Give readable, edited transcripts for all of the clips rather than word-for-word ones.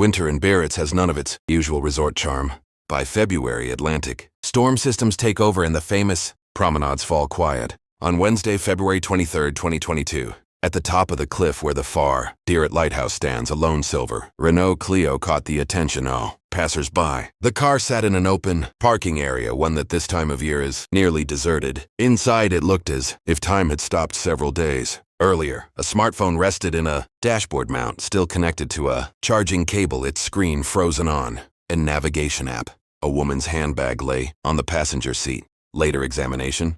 winter in Biarritz has none of its usual resort charm. By February, Atlantic storm systems take over and the famous promenades fall quiet. On Wednesday, February 23, 2022, at the top of the cliff where the far Biarritz lighthouse stands, a lone silver Renault Clio caught the attention of passers-by. The car sat in an open parking area, one that this time of year is nearly deserted. Inside, it looked as if time had stopped several days earlier. A smartphone rested in a dashboard mount, still connected to a charging cable, its screen frozen on. A navigation app. A woman's handbag lay on the passenger seat. Later examination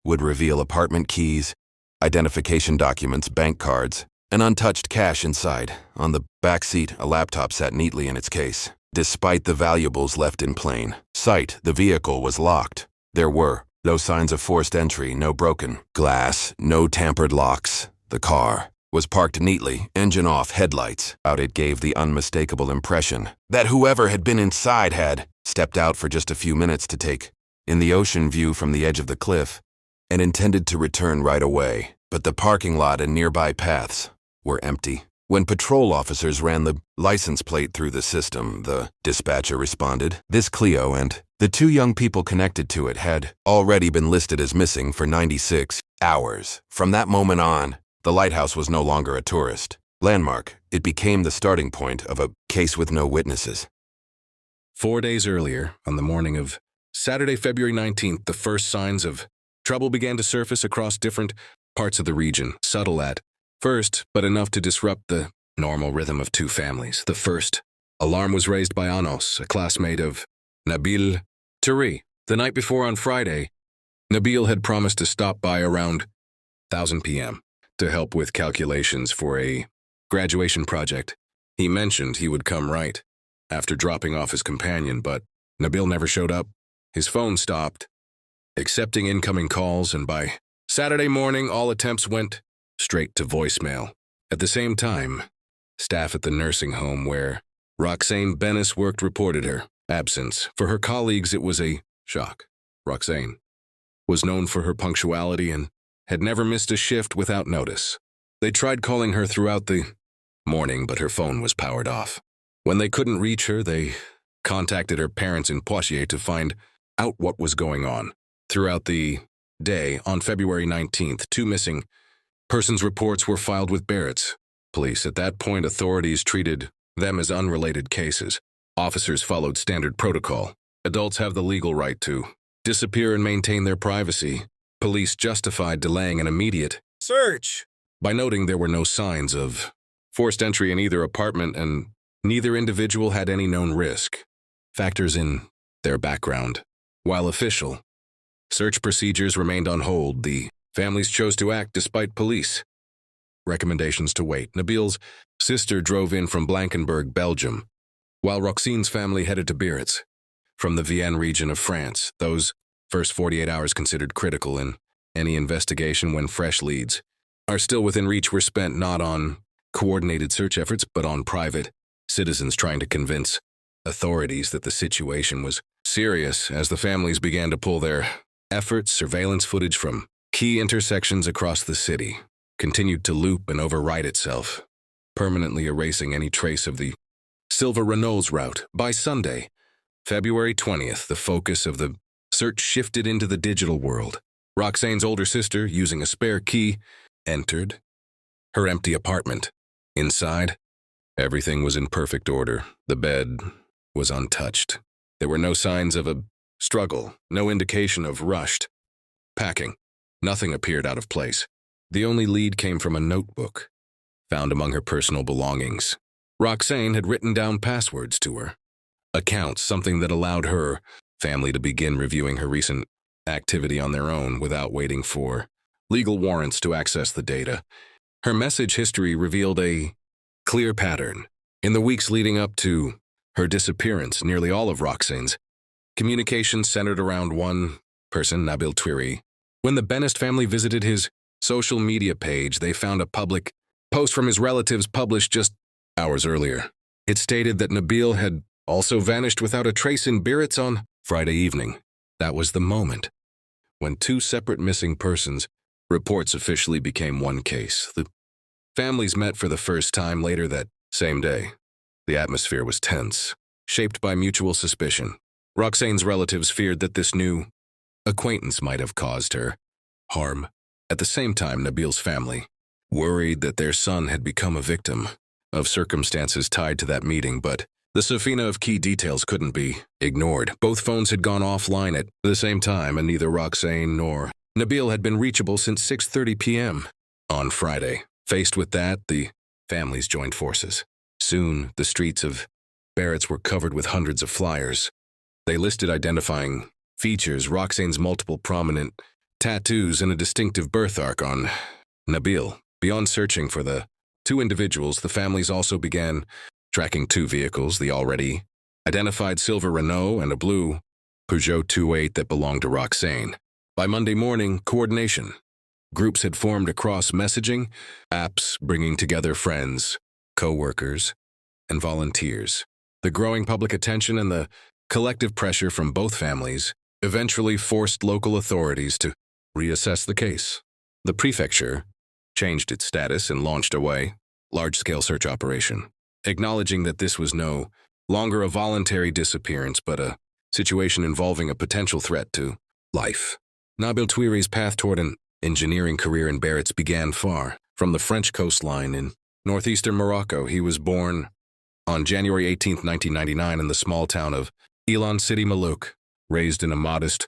would reveal apartment keys, identification documents, bank cards, and untouched cash inside. On the back seat, a laptop sat neatly in its case. Despite the valuables left in plain sight, the vehicle was locked. There were no signs of forced entry, no broken glass, no tampered locks. The car was parked neatly, engine off, headlights out. It gave the unmistakable impression that whoever had been inside had stepped out for just a few minutes to take in the ocean view from the edge of the cliff and intended to return right away. But the parking lot and nearby paths were empty. When patrol officers ran the license plate through the system, the dispatcher responded. This Clio and the two young people connected to it had already been listed as missing for 96 hours. From that moment on, the lighthouse was no longer a tourist landmark. It became the starting point of a case with no witnesses. 4 days earlier, on the morning of Saturday, February 19th, the first signs of trouble began to surface across different parts of the region, subtle at first, but enough to disrupt the normal rhythm of two families. The first alarm was raised by Anos, a classmate of Nabil. The night before, on Friday, Nabil had promised to stop by around 1000 p.m. to help with calculations for a graduation project. He mentioned he would come right after dropping off his companion, but Nabil never showed up. His phone stopped accepting incoming calls, and by Saturday morning, all attempts went straight to voicemail. At the same time, staff at the nursing home where Roxanne Bennis worked reported her absence. For her colleagues, it was a shock. Roxanne was known for her punctuality and had never missed a shift without notice. They tried calling her throughout the morning, but her phone was powered off. When they couldn't reach her, they contacted her parents in Poitiers to find out what was going on. Throughout the day, on February 19th, 2 missing persons reports were filed with Biarritz police. At that point, authorities treated them as unrelated cases. Officers followed standard protocol. Adults have the legal right to disappear and maintain their privacy. Police justified delaying an immediate search by noting there were no signs of forced entry in either apartment and neither individual had any known risk factors in their background. While official search procedures remained on hold, the families chose to act despite police recommendations to wait. Nabil's sister drove in from Blankenberg, Belgium, while Roxane's family headed to Biarritz from the Vienne region of France. Those first 48 hours considered critical in any investigation when fresh leads are still within reach were spent not on coordinated search efforts but on private citizens trying to convince authorities that the situation was serious. As the families began to pull their efforts, surveillance footage from key intersections across the city continued to loop and overwrite itself, permanently erasing any trace of the silver Renault's route. By Sunday, February 20th, the focus of the search shifted into the digital world. Roxane's older sister, using a spare key, entered her empty apartment. Inside, everything was in perfect order. The bed was untouched. There were no signs of a struggle, no indication of rushed packing. Nothing appeared out of place. The only lead came from a notebook found among her personal belongings. Roxanne had written down passwords to her accounts, something that allowed her family to begin reviewing her recent activity on their own without waiting for legal warrants to access the data. Her message history revealed a clear pattern. In the weeks leading up to her disappearance, nearly all of Roxane's communications centered around one person, Nabil. When the Bennis family visited his social media page, they found a public post from his relatives published just hours earlier. It stated that Nabil had also vanished without a trace in Biarritz on Friday evening. That was the moment when 2 separate missing persons reports officially became one case. The families met for the first time later that same day. The atmosphere was tense, shaped by mutual suspicion. Roxane's relatives feared that this new acquaintance might have caused her harm. At the same time, Nabil's family worried that their son had become a victim of circumstances tied to that meeting, but the safina of key details couldn't be ignored. Both phones had gone offline at the same time, and neither Roxanne nor Nabil had been reachable since 6:30 p.m. on Friday. Faced with that, the families joined forces. Soon, the streets of Biarritz were covered with hundreds of flyers. They listed identifying features, Roxane's multiple prominent tattoos, and a distinctive birthmark on Nabil. Beyond searching for the two individuals, the families also began tracking two vehicles, the already identified silver Renault and a blue Peugeot 208 that belonged to Roxanne. By Monday morning, coordination groups had formed across messaging apps, bringing together friends, co-workers, and volunteers. The growing public attention and the collective pressure from both families eventually forced local authorities to reassess the case. The prefecture changed its status and launched a large-scale search operation, acknowledging that this was no longer a voluntary disappearance but a situation involving a potential threat to life. Nabil Touiri's path toward an engineering career in Biarritz began far from the French coastline in northeastern Morocco. He was born on January 18, 1999 in the small town of Elan City, Malouk. Raised in a modest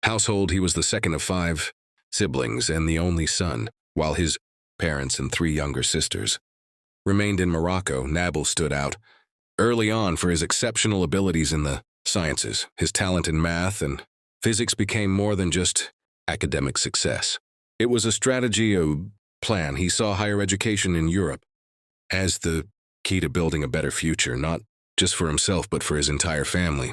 household, he was the second of 5 siblings and the only son, while his parents and 3 younger sisters remained in Morocco. Nabil stood out early on for his exceptional abilities in the sciences. His talent in math and physics became more than just academic success. It was a strategy, a plan. He saw higher education in Europe as the key to building a better future, not just for himself but for his entire family.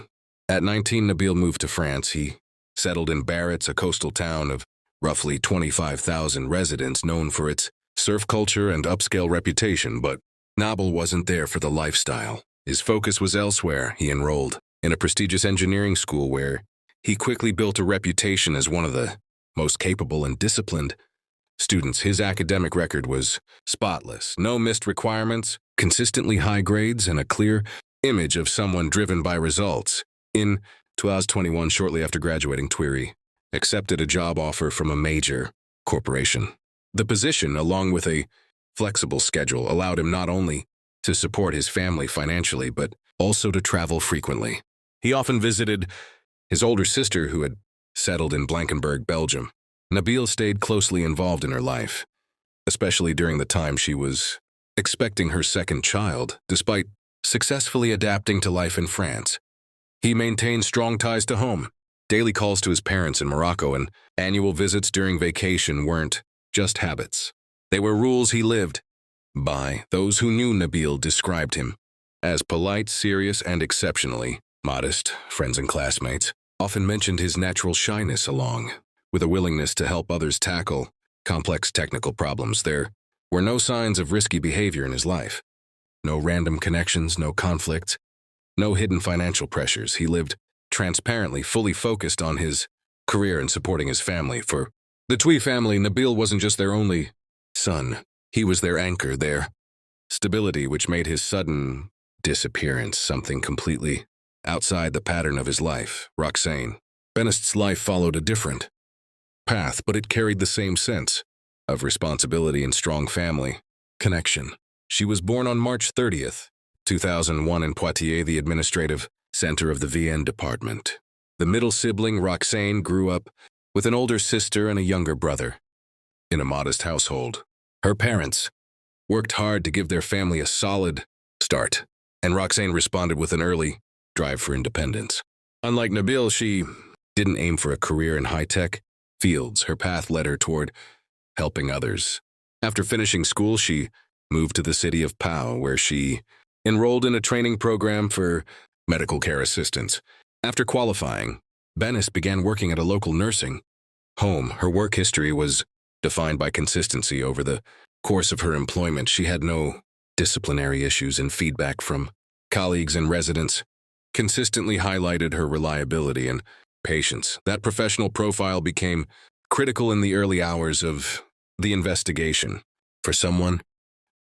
At 19, Nabil moved to France. He settled in Biarritz, a coastal town of roughly 25,000 residents known for its surf culture and upscale reputation, but Nabil wasn't there for the lifestyle. His focus was elsewhere. He enrolled in a prestigious engineering school where he quickly built a reputation as one of the most capable and disciplined students. His academic record was spotless. No missed requirements, consistently high grades, and a clear image of someone driven by results. In 2021, shortly after graduating, Touiri accepted a job offer from a major corporation. The position, along with a flexible schedule, allowed him not only to support his family financially, but also to travel frequently. He often visited his older sister, who had settled in Blankenberg, Belgium. Nabil stayed closely involved in her life, especially during the time she was expecting her second child. Despite successfully adapting to life in France, he maintained strong ties to home. Daily calls to his parents in Morocco and annual visits during vacation weren't just habits. They were rules he lived by. Those who knew Nabil described him as polite, serious, and exceptionally modest. Friends and classmates often mentioned his natural shyness along with a willingness to help others tackle complex technical problems. There were no signs of risky behavior in his life. No random connections, no conflicts, no hidden financial pressures. He lived transparently, fully focused on his career and supporting his family. For the Touiri family, Nabil wasn't just their only son. He was their anchor, their stability, which made his sudden disappearance something completely outside the pattern of his life. Roxanne Benest's life followed a different path, but it carried the same sense of responsibility and strong family connection. She was born on March 30th, 2001 in Poitiers, the administrative center of the Vienne department. The middle sibling, Roxanne, grew up with an older sister and a younger brother in a modest household. Her parents worked hard to give their family a solid start, and Roxanne responded with an early drive for independence. Unlike Nabil, she didn't aim for a career in high-tech fields. Her path led her toward helping others. After finishing school, she moved to the city of Pau, where she enrolled in a training program for medical care assistants. After qualifying, Benest began working at a local nursing home. Her work history was defined by consistency. Over the course of her employment, she had no disciplinary issues, and feedback from colleagues and residents consistently highlighted her reliability and patience. That professional profile became critical in the early hours of the investigation. For someone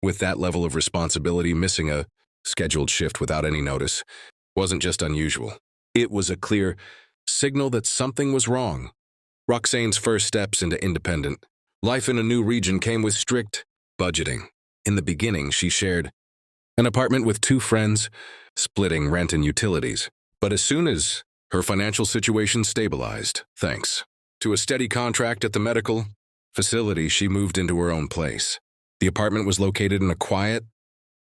with that level of responsibility, missing a scheduled shift without any notice wasn't just unusual. It was a clear signal that something was wrong. Roxanne's first steps into independent life in a new region came with strict budgeting. In the beginning, she shared an apartment with 2 friends, splitting rent and utilities. But as soon as her financial situation stabilized, thanks to a steady contract at the medical facility, she moved into her own place. The apartment was located in a quiet,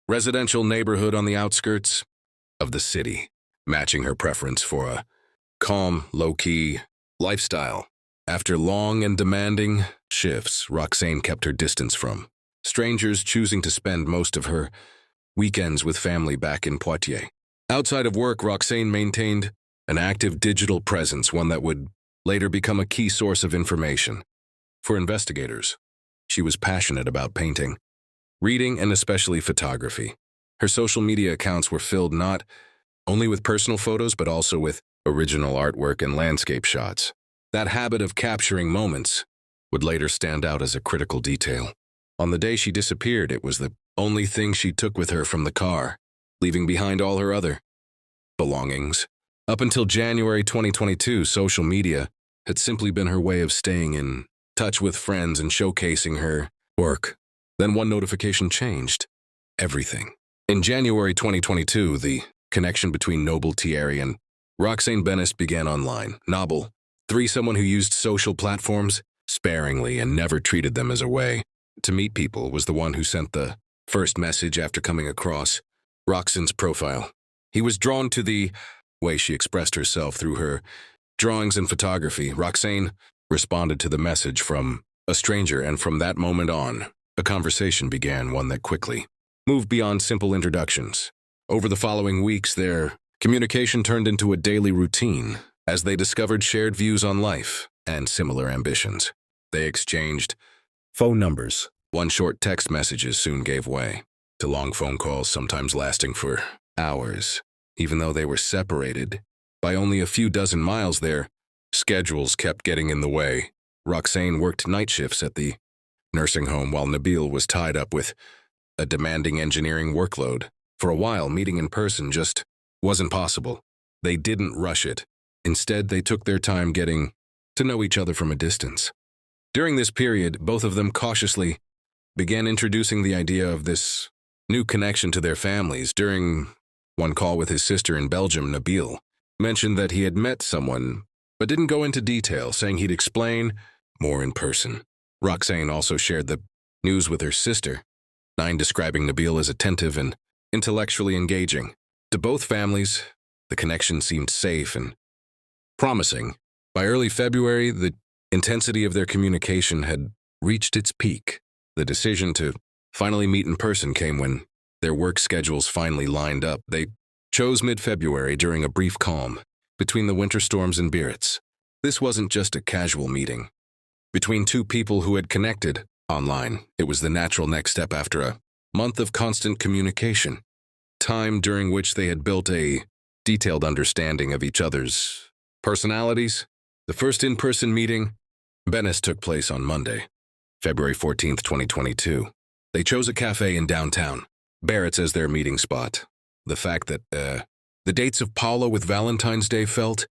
residential neighborhood on the outskirts of the city, matching her preference for a calm, low-key lifestyle. After long and demanding shifts, Roxanne kept her distance from strangers, choosing to spend most of her weekends with family back in Poitiers. Outside of work, Roxanne maintained an active digital presence, one that would later become a key source of information for investigators. She was passionate about painting, reading, and especially photography. Her social media accounts were filled not only with personal photos, but also with original artwork and landscape shots. That habit of capturing moments would later stand out as a critical detail. On the day she disappeared, it was the only thing she took with her from the car, leaving behind all her other belongings. Up until January 2022, social media had simply been her way of staying in touch with friends and showcasing her work. Then one notification changed everything. In January 2022, the connection between Noble Thierry and Roxanne Bennis began online. Nabil, someone who used social platforms sparingly and never treated them as a way to meet people, was the one who sent the first message after coming across Roxanne's profile. He was drawn to the way she expressed herself through her drawings and photography. Roxanne responded to the message from a stranger, and from that moment on, a conversation began, one that quickly moved beyond simple introductions. Over the following weeks, their communication turned into a daily routine as they discovered shared views on life and similar ambitions. They exchanged phone numbers. One short text messages soon gave way to long phone calls, sometimes lasting for hours. Even though they were separated by only a few dozen miles, their schedules kept getting in the way. Roxanne worked night shifts at the nursing home while Nabil was tied up with a demanding engineering workload. For a while, meeting in person just wasn't possible. They didn't rush it. Instead, they took their time getting to know each other from a distance. During this period, both of them cautiously began introducing the idea of this new connection to their families. During one call with his sister in Belgium, Nabil mentioned that he had met someone, but didn't go into detail, saying he'd explain more in person. Roxanne also shared the news with her sister, describing Nabil as attentive and intellectually engaging. To both families, the connection seemed safe and promising. By early February, the intensity of their communication had reached its peak. The decision to finally meet in person came when their work schedules finally lined up. They chose mid-February during a brief calm between the winter storms in Biarritz. This wasn't just a casual meeting between 2 people who had connected online. It was the natural next step after a month of constant communication, time during which they had built a detailed understanding of each other's personalities. The first in-person meeting, Bennis, took place on Monday, February 14th, 2022. They chose a cafe in downtown Biarritz as their meeting spot. The fact that the dates of Paula with Valentine's Day felt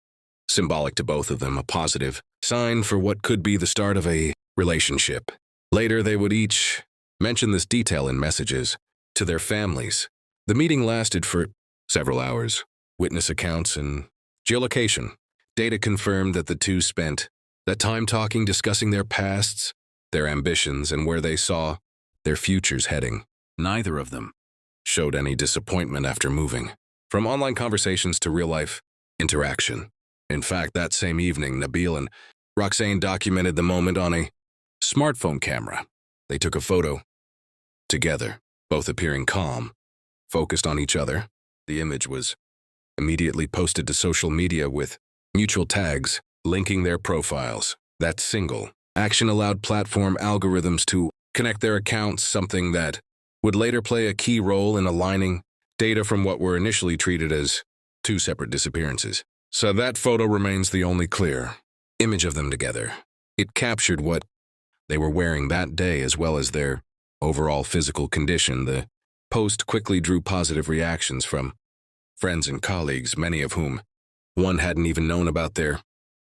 symbolic to both of them, a positive sign for what could be the start of a relationship. Later, they would each mention this detail in messages to their families. The meeting lasted for several hours. Witness accounts and geolocation data confirmed that the two spent that time talking, discussing their pasts, their ambitions, and where they saw their futures heading. Neither of them showed any disappointment after moving from online conversations to real-life interaction. In fact, that same evening, Nabil and Roxanne documented the moment on a smartphone camera. They took a photo together, both appearing calm, focused on each other. The image was immediately posted to social media with mutual tags linking their profiles. That single action allowed platform algorithms to connect their accounts, something that would later play a key role in aligning data from what were initially treated as 2 separate disappearances. So that photo remains the only clear image of them together. It captured what they were wearing that day as well as their overall physical condition. The post quickly drew positive reactions from friends and colleagues, many of whom one hadn't even known about their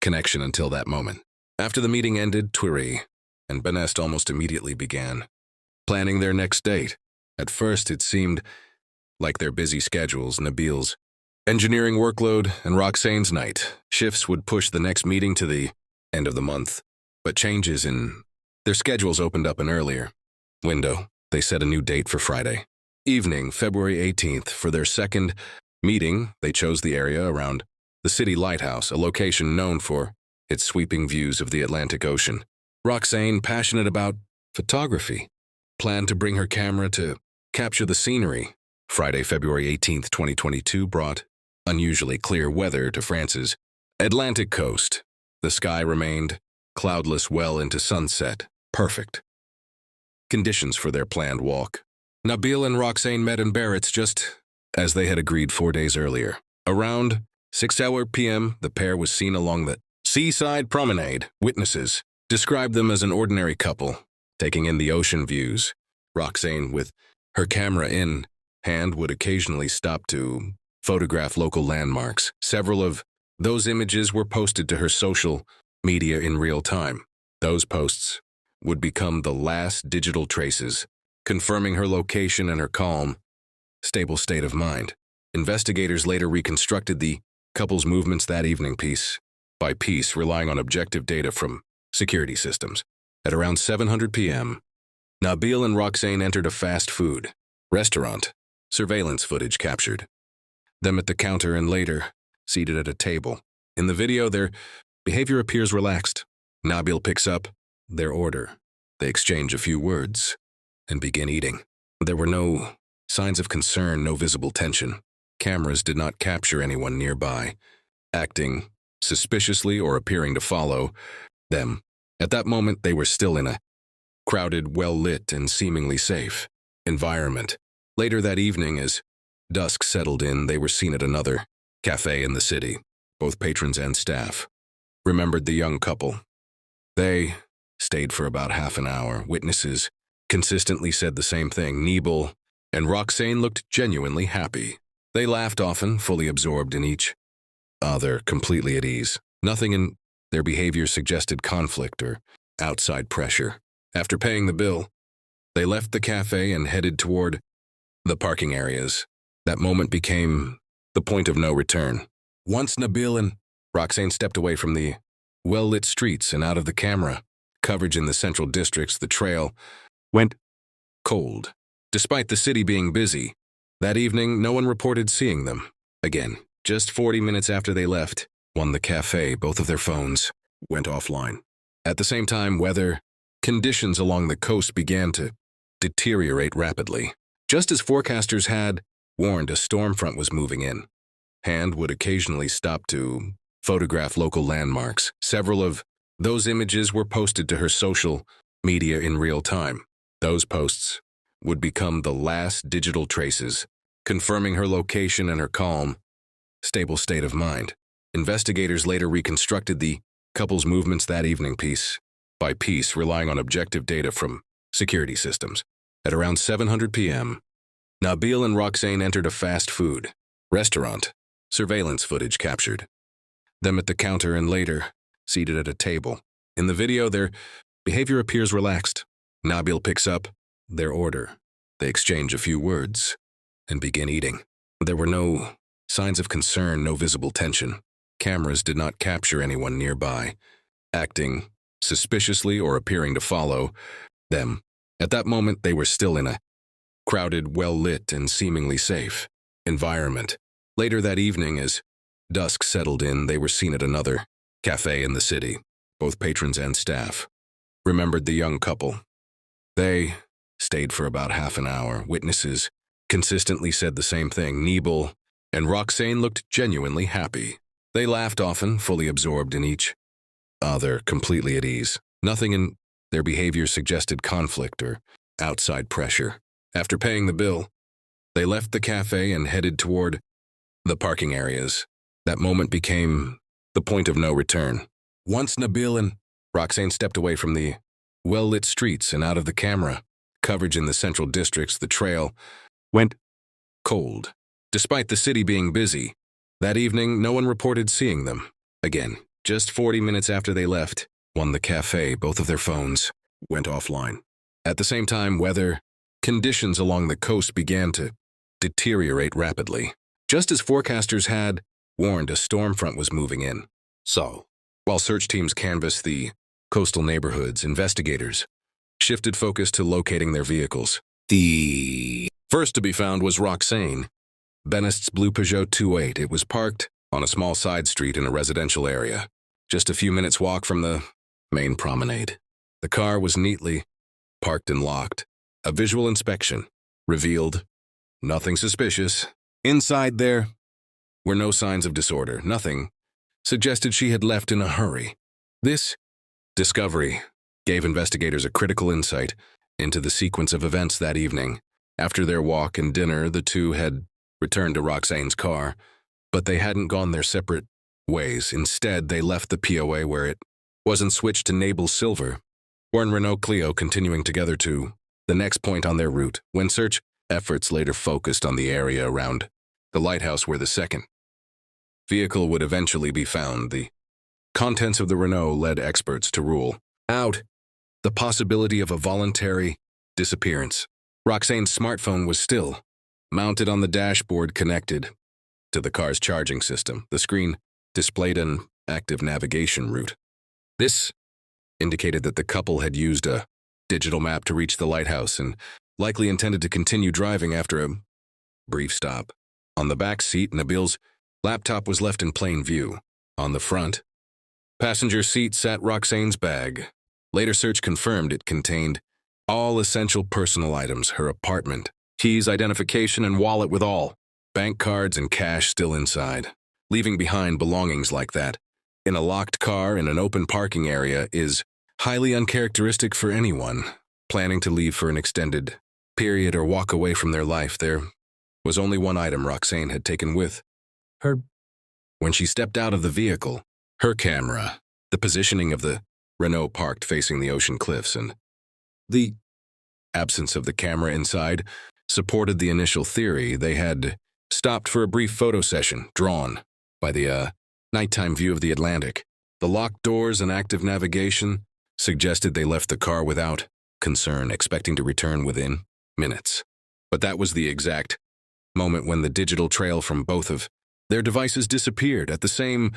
connection until that moment. After the meeting ended, Thury and Benest almost immediately began planning their next date. At first, it seemed like their busy schedules, Nabil's engineering workload, and Roxane's night shifts would push the next meeting to the end of the month. But changes in their schedules opened up an earlier window. They set a new date for Friday evening, February 18th. For their second meeting, they chose the area around the city lighthouse, a location known for its sweeping views of the Atlantic Ocean. Roxanne, passionate about photography, planned to bring her camera to capture the scenery. Friday, February 18th, 2022 brought unusually clear weather to France's Atlantic coast. The sky remained cloudless well into sunset. Perfect conditions for their planned walk. Nabil and Roxanne met in Biarritz just as they had agreed 4 days earlier. Around 6 p.m., the pair was seen along the seaside promenade. Witnesses described them as an ordinary couple, taking in the ocean views. Roxanne, with her camera in hand, would occasionally stop to photograph local landmarks. Several of those images were posted to her social media in real time. Those posts would become the last digital traces, confirming her location and her calm, stable state of mind. Investigators later reconstructed the couple's movements that evening piece by piece, relying on objective data from security systems. At around 7 p.m., Nabil and Roxanne entered a fast food restaurant. Surveillance footage captured them at the counter and later seated at a table. In the video, their behavior appears relaxed. Nabil picks up their order. They exchange a few words and begin eating. There were no signs of concern, no visible tension. Cameras did not capture anyone nearby, acting suspiciously or appearing to follow them. At that moment, they were still in a crowded, well-lit, and seemingly safe environment. Later that evening, as dusk settled in, they were seen at another cafe in the city. Both patrons and staff remembered the young couple. They stayed for about half an hour. Witnesses consistently said the same thing. Nabil and Roxanne looked genuinely happy. They laughed often, fully absorbed in each other, completely at ease. Nothing in their behavior suggested conflict or outside pressure. After paying the bill, they left the cafe and headed toward the parking areas. That moment became the point of no return. Once Nabil and Roxanne stepped away from the well-lit streets and out of the camera coverage in the central districts, the trail went cold. Despite the city being busy, that evening no one reported seeing them again. Just 40 minutes after they left the cafe, both of their phones went offline. At the same time, weather conditions along the coast began to deteriorate rapidly. Just as forecasters had warned, a storm front was moving in. Hand would occasionally stop to photograph local landmarks. Several of those images were posted to her social media in real time. Those posts would become the last digital traces, confirming her location and her calm, stable state of mind. Investigators later reconstructed the couple's movements that evening piece by piece, relying on objective data from security systems. At around 7 p.m., Nabil and Roxanne entered a fast food restaurant. Surveillance footage captured them at the counter and later seated at a table. In the video, their behavior appears relaxed. Nabil picks up their order. They exchange a few words and begin eating. There were no signs of concern, no visible tension. Cameras did not capture anyone nearby, acting suspiciously or appearing to follow them. At that moment, they were still in a crowded, well-lit, and seemingly safe environment. Later that evening, as dusk settled in, they were seen at another cafe in the city. Both patrons and staff remembered the young couple. They stayed for about half an hour. Witnesses consistently said the same thing. Nabil and Roxanne looked genuinely happy. They laughed often, fully absorbed in each other, completely at ease. Nothing in their behavior suggested conflict or outside pressure. After paying the bill, they left the cafe and headed toward the parking areas. That moment became the point of no return. Once Nabil and Roxanne stepped away from the well-lit streets and out of the camera coverage in the central districts, the trail went cold. Despite the city being busy, that evening no one reported seeing them. Again, just 40 minutes after they left, the cafe, both of their phones went offline. At the same time, weather conditions along the coast began to deteriorate rapidly. Just as forecasters had warned, a storm front was moving in. So, while search teams canvassed the coastal neighborhoods, investigators shifted focus to locating their vehicles. The first to be found was Roxanne, Benest's blue Peugeot 208. It was parked on a small side street in a residential area, just a few minutes' walk from the main promenade. The car was neatly parked and locked. A visual inspection revealed nothing suspicious. Inside there were no signs of disorder. Nothing suggested she had left in a hurry. This discovery gave investigators a critical insight into the sequence of events that evening. After their walk and dinner, the two had returned to Roxanne's car, but they hadn't gone their separate ways. Instead, they left the POA where it wasn't switched to Nabil Silver, or in Renault Clio, continuing together to the next point on their route, when search efforts later focused on the area around the lighthouse where the second vehicle would eventually be found. The contents of the Renault led experts to rule out the possibility of a voluntary disappearance. Roxanne's smartphone was still mounted on the dashboard, connected to the car's charging system. The screen displayed an active navigation route. This indicated that the couple had used a digital map to reach the lighthouse and likely intended to continue driving after a brief stop. On the back seat, Nabil's laptop was left in plain view. On the front passenger seat sat Roxanne's bag. Later search confirmed it contained all essential personal items: her apartment, keys, identification, and wallet with all bank cards and cash still inside. Leaving behind belongings like that in a locked car in an open parking area is highly uncharacteristic for anyone planning to leave for an extended period or walk away from their life. There was only one item Roxanne had taken with her when she stepped out of the vehicle: her camera. The positioning of the Renault parked facing the ocean cliffs and the absence of the camera inside supported the initial theory they had stopped for a brief photo session, drawn by the nighttime view of the Atlantic. The locked doors and active navigation suggested they left the car without concern, expecting to return within minutes. But that was the exact moment when the digital trail from both of their devices disappeared. At the same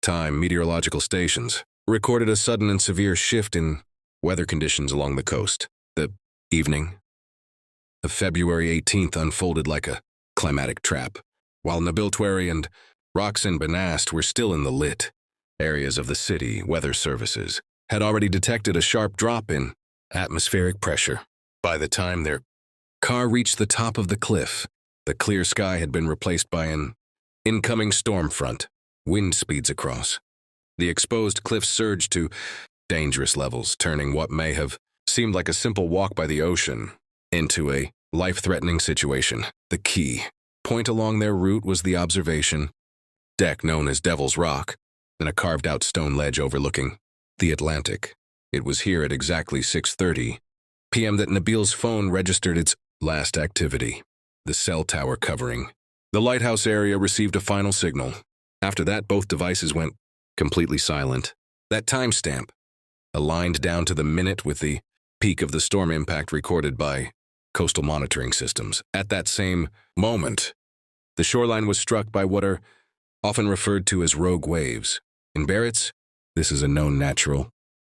time, meteorological stations recorded a sudden and severe shift in weather conditions along the coast. The evening of February 18th unfolded like a climatic trap. While Nabil Twerry and Roxanne Benest were still in the lit areas of the city, weather services had already detected a sharp drop in atmospheric pressure. By the time their car reached the top of the cliff, the clear sky had been replaced by an incoming storm front. Wind speeds across the exposed cliffs surged to dangerous levels, turning what may have seemed like a simple walk by the ocean into a life-threatening situation. The key point along their route was the observation deck known as Devil's Rock, and a carved-out stone ledge overlooking the Atlantic. It was here at exactly 6:30 p.m. that Nabil's phone registered its last activity. The cell tower covering the lighthouse area received a final signal. After that, both devices went completely silent. That timestamp aligned down to the minute with the peak of the storm impact recorded by coastal monitoring systems. At that same moment, the shoreline was struck by what are often referred to as rogue waves. In Biarritz, this is a known natural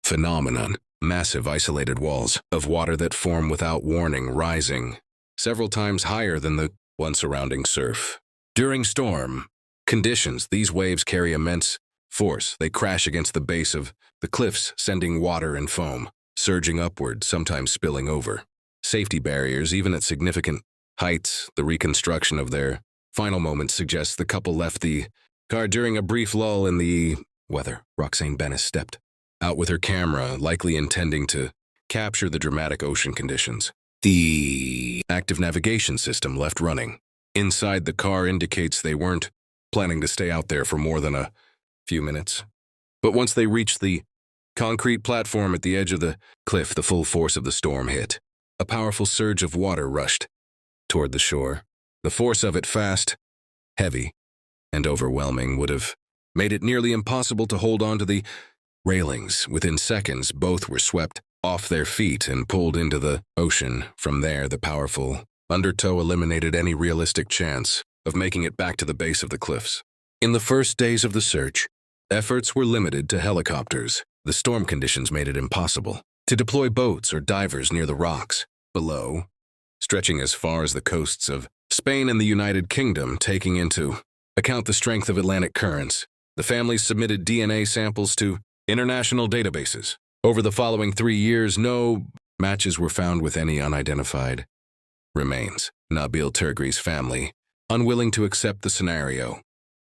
phenomenon: massive isolated walls of water that form without warning, rising several times higher than the one surrounding surf. During storm conditions, these waves carry immense force. They crash against the base of the cliffs, sending water and foam surging upward, sometimes spilling over safety barriers, even at significant heights. The reconstruction of their final moments suggests the couple left the car during a brief lull in the weather. Roxanne Benest stepped out with her camera, likely intending to capture the dramatic ocean conditions. The active navigation system left running inside the car indicates they weren't planning to stay out there for more than a few minutes. But once they reached the concrete platform at the edge of the cliff, the full force of the storm hit. A powerful surge of water rushed toward the shore. The force of it, fast, heavy, and overwhelming, would have made it nearly impossible to hold on to the railings. Within seconds, both were swept off their feet and pulled into the ocean. From there, the powerful undertow eliminated any realistic chance of making it back to the base of the cliffs. In the first days of the search, efforts were limited to helicopters. The storm conditions made it impossible to deploy boats or divers near the rocks below, stretching as far as the coasts of Spain and the United Kingdom. Taking into account the strength of Atlantic currents, the families submitted DNA samples to international databases. Over the following 3 years, no matches were found with any unidentified remains. Nabil Tergri's family, unwilling to accept the scenario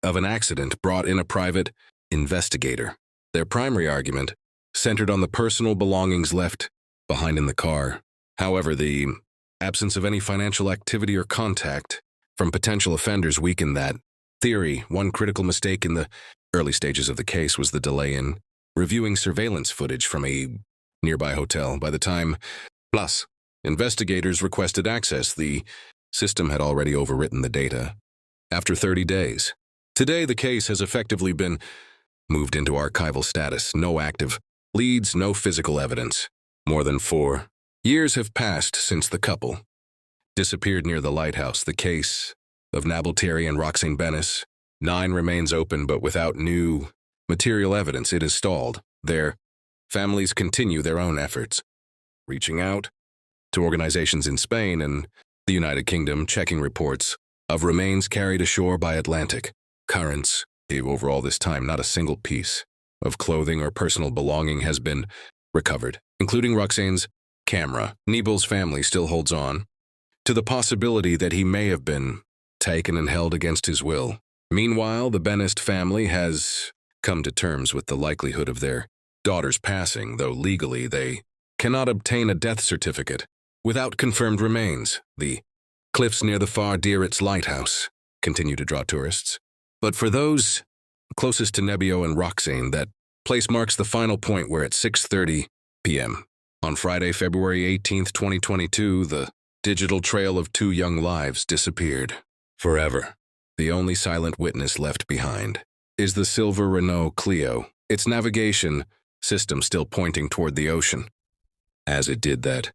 of an accident, brought in a private investigator. Their primary argument centered on the personal belongings left behind in the car. However, the absence of any financial activity or contact from potential offenders weakened that theory. One critical mistake in the early stages of the case was the delay in reviewing surveillance footage from a nearby hotel. By the time investigators requested access, the system had already overwritten the data. After 30 days, today the case has effectively been moved into archival status. No active leads, no physical evidence. More than 4 years have passed since the couple disappeared near the lighthouse. The case of Nabil and Roxanne 9 remains open, but without new material evidence. It is stalled. Their families continue their own efforts, reaching out to organizations in Spain and the United Kingdom, checking reports of remains carried ashore by Atlantic currents. Overall this time, not a single piece of clothing or personal belonging has been recovered, including Roxanne's camera. Nabil's family still holds on to the possibility that he may have been taken and held against his will. Meanwhile, the Benest family has come to terms with the likelihood of their daughter's passing, though legally they cannot obtain a death certificate without confirmed remains. The cliffs near the far Biarritz lighthouse continue to draw tourists. But for those closest to Nabil and Roxanne, that place marks the final point where at 6:30 p.m. on Friday, February 18th, 2022, the digital trail of 2 young lives disappeared forever. The only silent witness left behind is the silver Renault Clio, its navigation system still pointing toward the ocean, as it did that